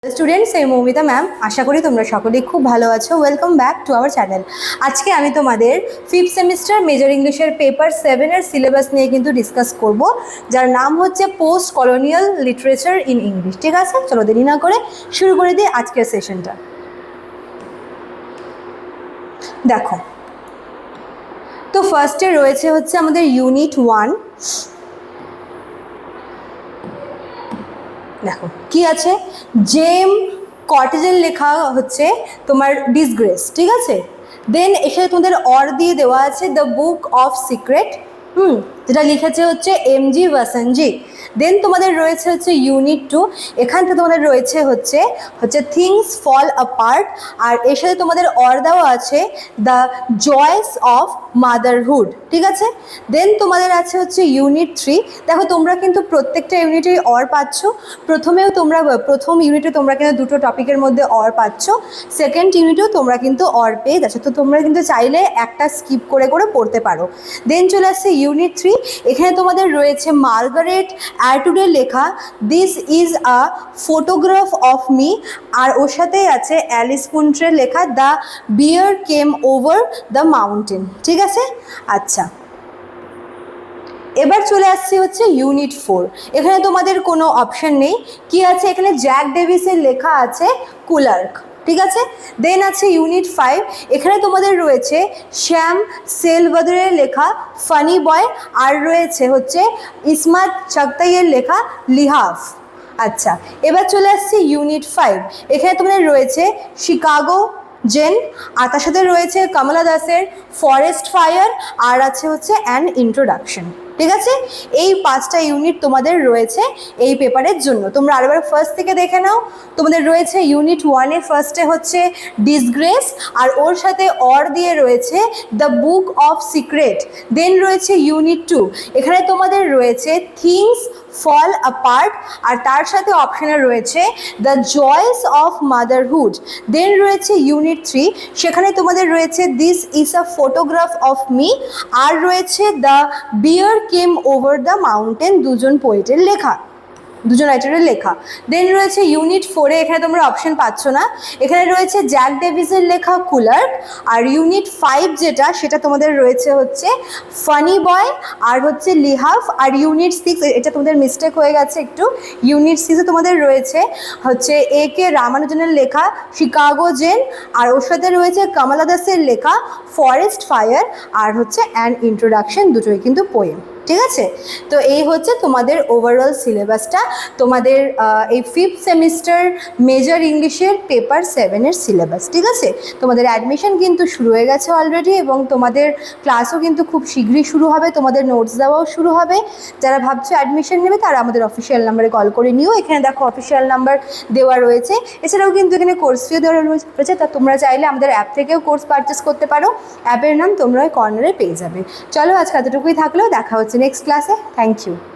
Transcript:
Students, এই Moumita ma'am. আশা করি তোমরা সকলেই খুব ভালো আছো। Welcome back to our channel. আজকে আমি তোমাদের 5th সেমিস্টার মেজর ইংলিশের পেপার 7-এর সিলেবাস নিয়ে কিন্তু ডিসকাস করব, যার নাম হচ্ছে post colonial literature in English. ঠিক আছে, চলো দেরি না করে শুরু করে দিই আজকের সেশনটা। দেখো, তো ফার্স্টে রয়েছে হচ্ছে আমাদের ইউনিট 1। দেখো কি আছে, জেম কটেজের লেখা হচ্ছে তোমার ডিসগ্রেস। ঠিক আছে, দেন এখানে তোমাদের দিয়ে দেওয়া আছে দ্য বুক অফ সিক্রেট, যেটা লিখেছে হচ্ছে এমজি ওয়াসানজি। দেন তোমাদের রয়েছে হচ্ছে ইউনিট 2। এখান থেকে তোমাদের রয়েছে হচ্ছে থিংস ফল অ্যাপার্ট, আর এর সাথে তোমাদের দেওয়া আছে দ্য জয়েস অফ মাদারহুড। ঠিক আছে, দেন তোমাদের আছে হচ্ছে ইউনিট 3। দেখো তোমরা কিন্তু প্রত্যেকটা ইউনিটেই পাচ্ছ। প্রথম ইউনিটে তোমরা কিন্তু দুটো টপিকের মধ্যে পাচ্ছ, সেকেন্ড ইউনিটেও তোমরা কিন্তু পেয়ে যাচ্ছ। তো তোমরা কিন্তু চাইলে একটা স্কিপ করে করে পড়তে পারো। দেন চলে আসছে ইউনিট 3। এখানে তোমাদের রয়েছে মার্গারেট অ্যাটউডের লেখা this is a photograph of me, আর ওর সাথেই আছে অ্যালিস কুন্ট্রের লেখা the bear came over the mountain. ঠিক আছে, আচ্ছা এবার চলে আসছে হচ্ছে ইউনিট 4। এখানে তোমাদের কোনো অপশন নেই। কি আছে এখানে, জ্যাক ডেভিসের লেখা আছে কুলার্ক। ঠিক আছে, দেন আছে ইউনিট 5। এখানে তোমাদের রয়েছে শ্যাম সেলভাদরের লেখা ফানি বয়, আর রয়েছে হচ্ছে ইসমাত চাগতাইয়ের লেখা লিহাফ। আচ্ছা, এবার চলে আসছে ইউনিট 5। এখানে তোমাদের রয়েছে শিকাগো জেন, আর তার সাথে রয়েছে কমলা দাসের ফরেস্ট ফায়ার, আর আছে হচ্ছে অ্যান ইন্ট্রোডাকশন। ঠিক আছে, এই 5টা ইউনিট তোমাদের রয়েছে এই পেপারের জন্য। তোমরা আরেকবার ফার্স্ট থেকে দেখে নাও। তোমাদের রয়েছে ইউনিট 1-এ ফার্স্টে হচ্ছে ডিসগ্রেস, আর ওর সাথে দিয়ে রয়েছে দ্য বুক অফ সিক্রেট। দেন রয়েছে ইউনিট 2। এখানে তোমাদের রয়েছে থিংস ফল অ্যাপার্ট, আর তার সাথে অপশানে রয়েছে the joys of motherhood. Then রয়েছে ইউনিট 3। সেখানে তোমাদের রয়েছে this is a photograph of me, আর রয়েছে the bear came over the mountain, দুজন রাইটারের লেখা। দেন রয়েছে ইউনিট 4-এ, এখানে তোমরা অপশন পাচ্ছ না। এখানে রয়েছে জ্যাক ডেভিসের লেখা কুলার্ক, আর ইউনিট 5 যেটা সেটা তোমাদের রয়েছে হচ্ছে ফানি বয় আর হচ্ছে লিহাফ। আর ইউনিট 6, এটা তোমাদের মিস্টেক হয়ে গেছে একটু, ইউনিট 6-এ তোমাদের রয়েছে হচ্ছে কে রামানুজনের লেখা শিকাগো জেন, আর ওর সাথে রয়েছে কমলা দাসের লেখা ফরেস্ট ফায়ার, আর হচ্ছে অ্যান ইন্ট্রোডাকশন, দুটোই কিন্তু পোয়েম। ঠিক আছে, তো এই হচ্ছে তোমাদের ওভারঅল সিলেবাসটা, তোমাদের এই 5th সেমিস্টার মেজর ইংলিশের পেপার 7-এর সিলেবাস। ঠিক আছে, তোমাদের অ্যাডমিশন কিন্তু শুরু হয়ে গেছে অলরেডি, এবং তোমাদের ক্লাসও কিন্তু খুব শীঘ্রই শুরু হবে, তোমাদের নোটস দেওয়াও শুরু হবে। যারা ভাবছো অ্যাডমিশন নেবে তারা আমাদের অফিসিয়াল নাম্বারে কল করে নিও। এখানে দেখো অফিসিয়াল নাম্বার দেওয়া রয়েছে। এছাড়াও কিন্তু এখানে কোর্স ফিও দেওয়া রয়েছে, তা তোমরা চাইলে আমাদের অ্যাপ থেকেও কোর্স পারচেস করতে পারো। অ্যাপের নাম তোমরা ওই কর্নারে পেয়ে যাবে। চলো আজকে এতটুকুই থাকলেও, দেখা হচ্ছে নেক্সট ক্লাসে। Thank you.